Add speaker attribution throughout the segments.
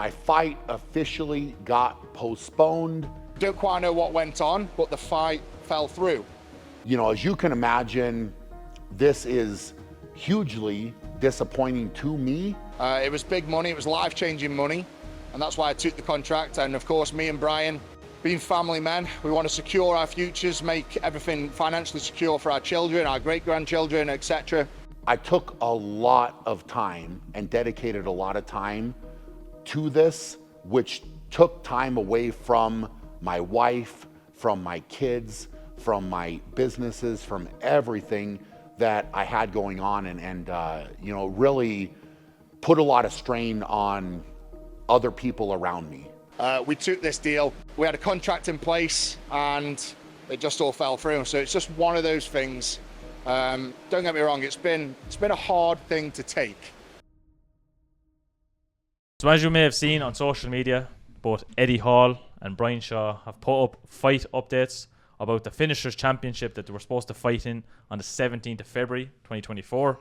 Speaker 1: My fight officially got postponed.
Speaker 2: Don't quite know what went on, but the fight fell through.
Speaker 1: You know, as you can imagine, this is hugely disappointing to me.
Speaker 2: It was big money, it was life-changing money, and that's why I took the contract. And of course, me and Brian, being family men, we want to secure our futures, make everything financially secure for our children, our great-grandchildren, etc.
Speaker 1: I took a lot of time and dedicated a lot of time to this, which took time away from my wife, from my kids, from my businesses, from everything that I had going on, and you know, really put a lot of strain on other people around me.
Speaker 2: We took this deal, we had a contract in place, and it just all fell through. So it's just one of those things. Don't get me wrong, it's been a hard thing to take.
Speaker 3: So as you may have seen on social media, both Eddie Hall and Brian Shaw have put up fight updates about the Finishers Championship that they were supposed to fight in on the 17th of February 2024.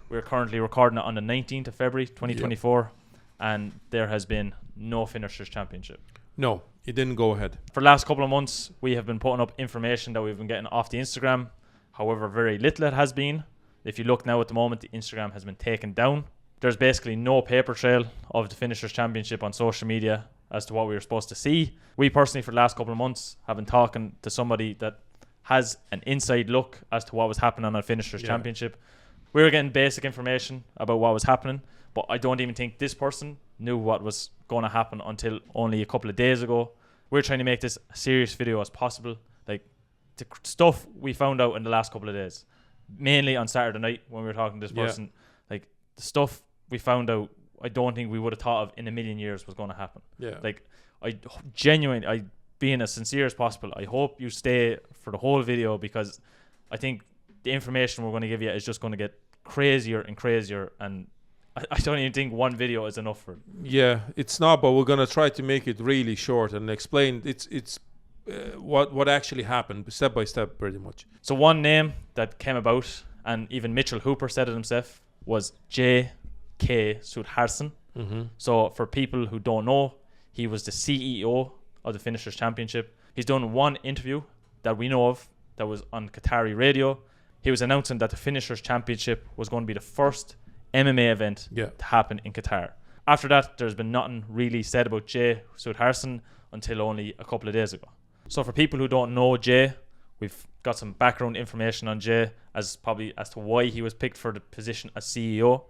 Speaker 3: We're currently recording it on the 19th of February 2024, and there has been no Finishers Championship.
Speaker 4: No, it didn't go ahead.
Speaker 3: For the last couple of months, we have been putting up information that we've been getting off the Instagram. However, very little it has been. If you look now at the moment, the Instagram has been taken down. There's basically no paper trail of the Finishers Championship on social media as to what we were supposed to see. We personally, for the last couple of months, have been talking to somebody that has an inside look as to what was happening on a Finishers Championship. We were getting basic information about what was happening, but I don't even think this person knew what was going to happen until only a couple of days ago. We're trying to make this a serious video as possible. Like, the stuff we found out in the last couple of days, mainly on Saturday night when we were talking to this person, like, the stuff we found out, I don't think we would have thought of in a million years was going to happen. Like, I genuinely, being as sincere as possible, I hope you stay for the whole video, because I think the information we're going to give you is just going to get crazier and crazier, and I don't even think one video is enough for it.
Speaker 4: Yeah, it's not, but we're going to try to make it really short and explain it's what actually happened step by step, pretty much.
Speaker 3: So one name that came about, and even Mitchell Hooper said it himself, was J.K. Sudharsan. So for people who don't know, he was the CEO of the Finishers Championship. He's done one interview that we know of that was on Qatari radio. He was announcing that the Finishers Championship was going to be the first MMA event to happen in Qatar. After that, there's been nothing really said about Jay Sudharsan until only a couple of days ago. So for people who don't know Jay, we've got some background information on Jay as to why he was picked for the position as CEO.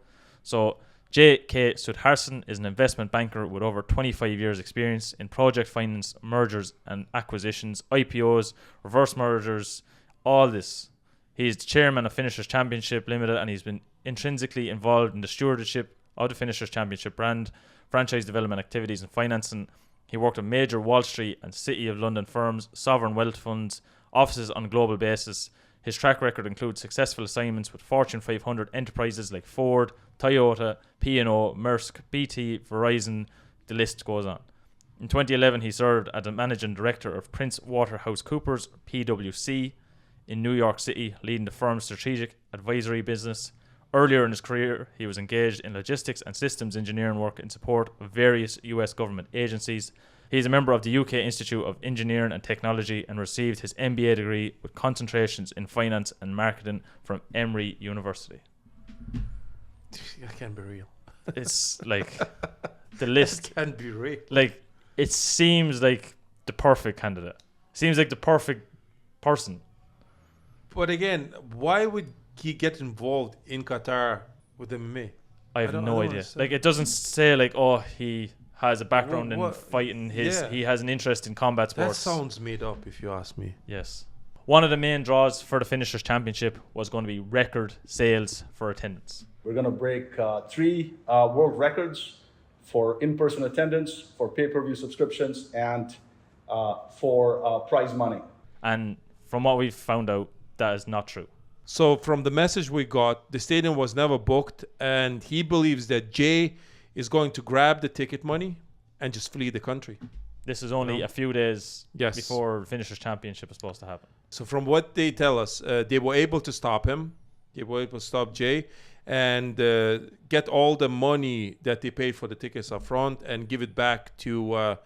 Speaker 3: So J.K. Sudharsan is an investment banker with over 25 years experience in project finance, mergers and acquisitions, IPOs, reverse mergers, all this. He's the chairman of Finishers Championship Limited, and he's been intrinsically involved in the stewardship of the Finishers Championship brand, franchise development activities and financing. He worked with major Wall Street and City of London firms, sovereign wealth funds, offices on a global basis. His track record includes successful assignments with Fortune 500 enterprises like Ford, Toyota, P&O, Maersk, BT, Verizon, the list goes on. In 2011, he served as the managing director of Prince Waterhouse Coopers, PwC, in New York City, leading the firm's strategic advisory business. Earlier in his career, he was engaged in logistics and systems engineering work in support of various US government agencies. He is a member of the UK Institute of Engineering and Technology and received his MBA degree with concentrations in finance and marketing from Emory University.
Speaker 4: That can't be real.
Speaker 3: It's like the list.
Speaker 4: That can't be real.
Speaker 3: Like, it seems like the perfect candidate. Seems like the perfect person.
Speaker 4: But again, why would he get involved in Qatar with MMA?
Speaker 3: I have no idea. Like, it doesn't say like, oh, he has a background in fighting. He has an interest in combat sports.
Speaker 4: That sounds made up, if you ask me.
Speaker 3: Yes. One of the main draws for the Finishers Championship was going to be record sales for attendance.
Speaker 5: We're going to break 3 world records for in-person attendance, for pay-per-view subscriptions, and for prize money.
Speaker 3: And from what we've found out, that is not true.
Speaker 4: So from the message we got, the stadium was never booked, and he believes that Jay is going to grab the ticket money and just flee the country.
Speaker 3: This is only a few days before the Finishers Championship is supposed to happen.
Speaker 4: So from what they tell us, they were able to stop him. They were able to stop Jay. and get all the money that they paid for the tickets up front and give it back to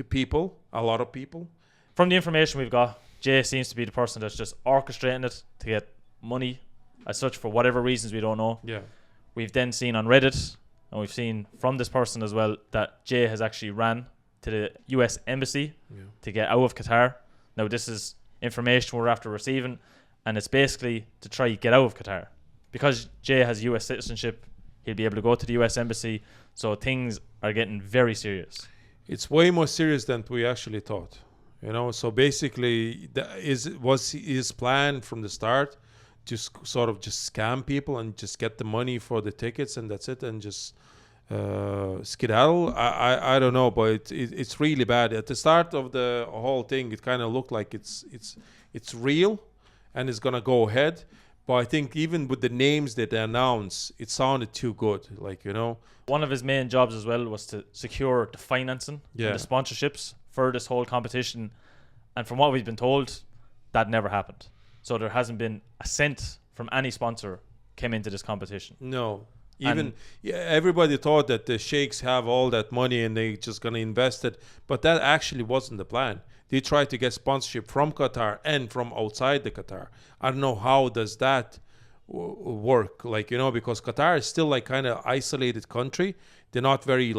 Speaker 4: people, a lot of people.
Speaker 3: From the information we've got, Jay seems to be the person that's just orchestrating it to get money as such for whatever reasons we don't know.
Speaker 4: Yeah.
Speaker 3: We've then seen on Reddit, and we've seen from this person as well, that Jay has actually ran to the US Embassy to get out of Qatar. Now, this is information we're after receiving, and it's basically to try get out of Qatar. Because Jay has US citizenship, he'll be able to go to the US Embassy, so things are getting very serious.
Speaker 4: It's way more serious than we actually thought. So basically, was his plan from the start to sort of just scam people and just get the money for the tickets and that's it, and just skedaddle? I don't know, but it's really bad. At the start of the whole thing, it kind of looked like it's real and it's gonna go ahead. But I think even with the names that they announced, it sounded too good.
Speaker 3: One of his main jobs as well was to secure the financing and the sponsorships for this whole competition. And from what we've been told, that never happened. So there hasn't been a cent from any sponsor came into this competition.
Speaker 4: No. Everybody thought that the sheikhs have all that money and they just going to invest it. But that actually wasn't the plan. They tried to get sponsorship from Qatar and from outside the Qatar. I don't know how does that work, because Qatar is still kind of isolated country. They're not very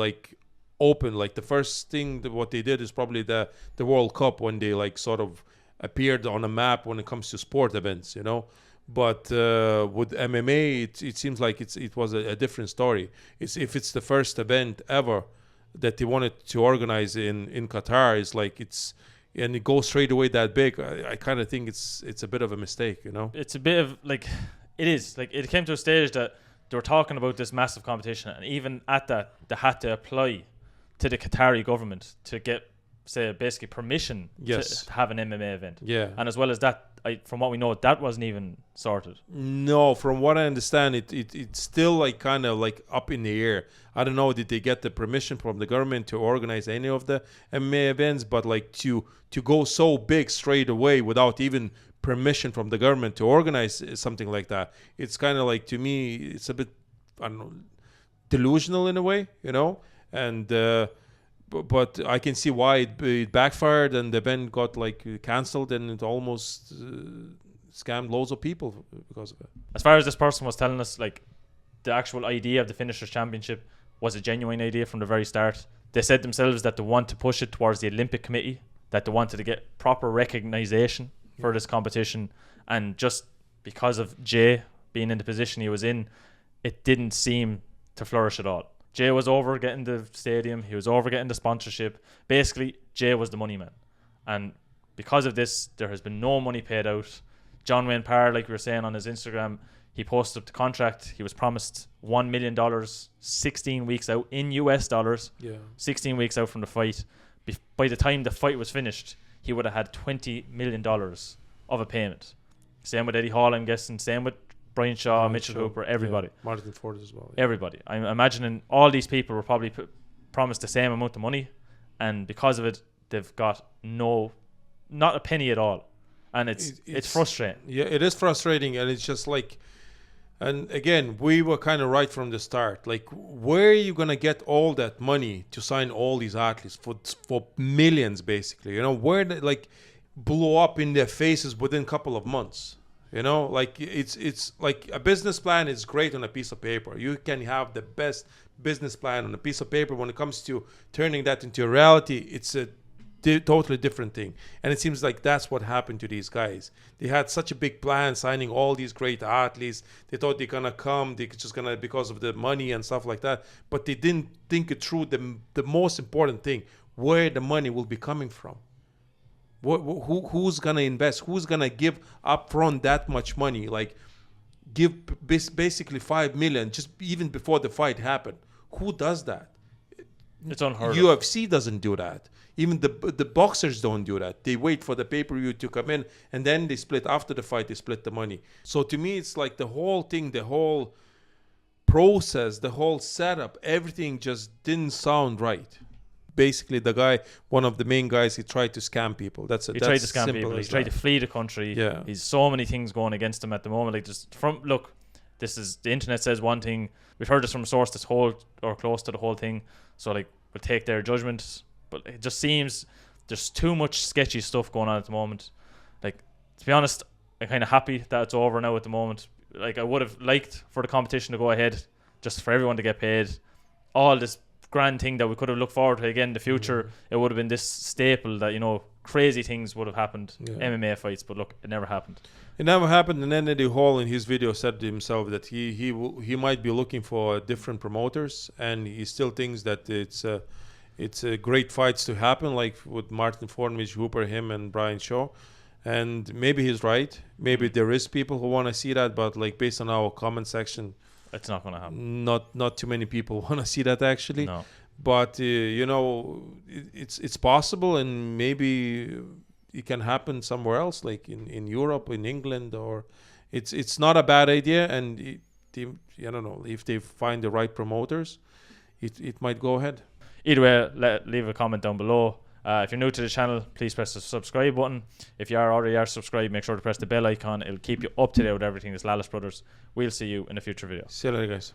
Speaker 4: open. The first thing what they did is probably the World Cup, when they sort of appeared on a map when it comes to sport events, But with MMA, it seems like it was a different story. If it's the first event ever that they wanted to organize in Qatar, and it goes straight away that big. I kind of think it's a bit of a mistake,
Speaker 3: It's a bit of it is it came to a stage that they were talking about this massive competition, and even at that, they had to apply to the Qatari government to get, say, basically permission to have an MMA event.
Speaker 4: Yeah.
Speaker 3: And as well as that, from what we know, that wasn't even sorted.
Speaker 4: No, from what I understand, it's still up in the air. I don't know, did they get the permission from the government to organize any of the MMA events, but to go so big straight away without even permission from the government to organize something like that, it's kind of to me, it's a bit, I don't know, delusional in a way, and but I can see why it backfired and the event got cancelled, and it almost scammed loads of people because of it.
Speaker 3: As far as this person was telling us, the actual idea of the Finishers Championship was a genuine idea from the very start. They said themselves that they want to push it towards the Olympic Committee, that they wanted to get proper recognition for this competition, and just because of Jay being in the position he was in, it didn't seem to flourish at all. Jay was over getting the stadium. He was over getting the sponsorship. Basically, Jay was the money man. And because of this, there has been no money paid out. John Wayne Parr, like we were saying on his Instagram, he posted up the contract. He was promised $1 million 16 weeks out in US dollars.
Speaker 4: Yeah.
Speaker 3: 16 weeks out from the fight. By the time the fight was finished, he would have had $20 million of a payment. Same with Eddie Hall, I'm guessing. Same with Brian Shaw, Mitchell Hooper, everybody.
Speaker 4: Yeah. Martin Ford as well.
Speaker 3: Yeah. Everybody. I'm imagining all these people were probably promised the same amount of money, and because of it, they've got not a penny at all. And it's frustrating.
Speaker 4: Yeah, it is frustrating, and it's just and again, we were kind of right from the start. Where are you going to get all that money to sign all these athletes for millions, basically? Where blow up in their faces within a couple of months? It's a business plan is great on a piece of paper. You can have the best business plan on a piece of paper. When it comes to turning that into a reality, it's a totally different thing. And it seems like that's what happened to these guys. They had such a big plan, signing all these great athletes. They thought they're gonna come, they're just gonna, because of the money and stuff like that. But they didn't think it through. The most important thing, where the money will be coming from. Who's gonna invest? Who's gonna give upfront that much money? Give basically $5 million just even before the fight happened. Who does that?
Speaker 3: It's unheard of.
Speaker 4: UFC doesn't do that. Even the boxers don't do that. They wait for the pay-per-view to come in, and then they split after the fight. They split the money. So to me, it's the whole thing, the whole process, the whole setup, everything just didn't sound right. Basically, the guy, one of the main guys, he tried to scam people. He tried to scam people.
Speaker 3: He tried to flee the country.
Speaker 4: Yeah.
Speaker 3: He's so many things going against him at the moment. this is the internet says one thing. We've heard this from a source that's whole or close to the whole thing. So like we'll take their judgment. But it just seems there's too much sketchy stuff going on at the moment. Like, to be honest, I'm kind of happy that it's over now at the moment. Like, I would have liked for the competition to go ahead, just for everyone to get paid. All this grand thing that we could have looked forward to again in the future, it would have been this staple that, you know, crazy things would have happened, MMA fights, but look, it never happened.
Speaker 4: It never happened, and then Eddie Hall in his video said to himself that he might be looking for different promoters, and he still thinks that it's great fights to happen, like with Martin Fornwich, Hooper, him, and Brian Shaw. And maybe he's right. Maybe there is people who want to see that, but like based on our comment section,
Speaker 3: it's not going to happen.
Speaker 4: Not too many people want to see that actually.
Speaker 3: No.
Speaker 4: But you know, it's possible, and maybe it can happen somewhere else, like in Europe, in England, or it's not a bad idea. And I don't know, if they find the right promoters, it might go ahead.
Speaker 3: Either way, leave a comment down below. If you're new to the channel, please press the subscribe button. If you already are subscribed, make sure to press the bell icon. It'll keep you up to date with everything that's Lalas Brothers. We'll see you in a future video.
Speaker 4: See you later, guys.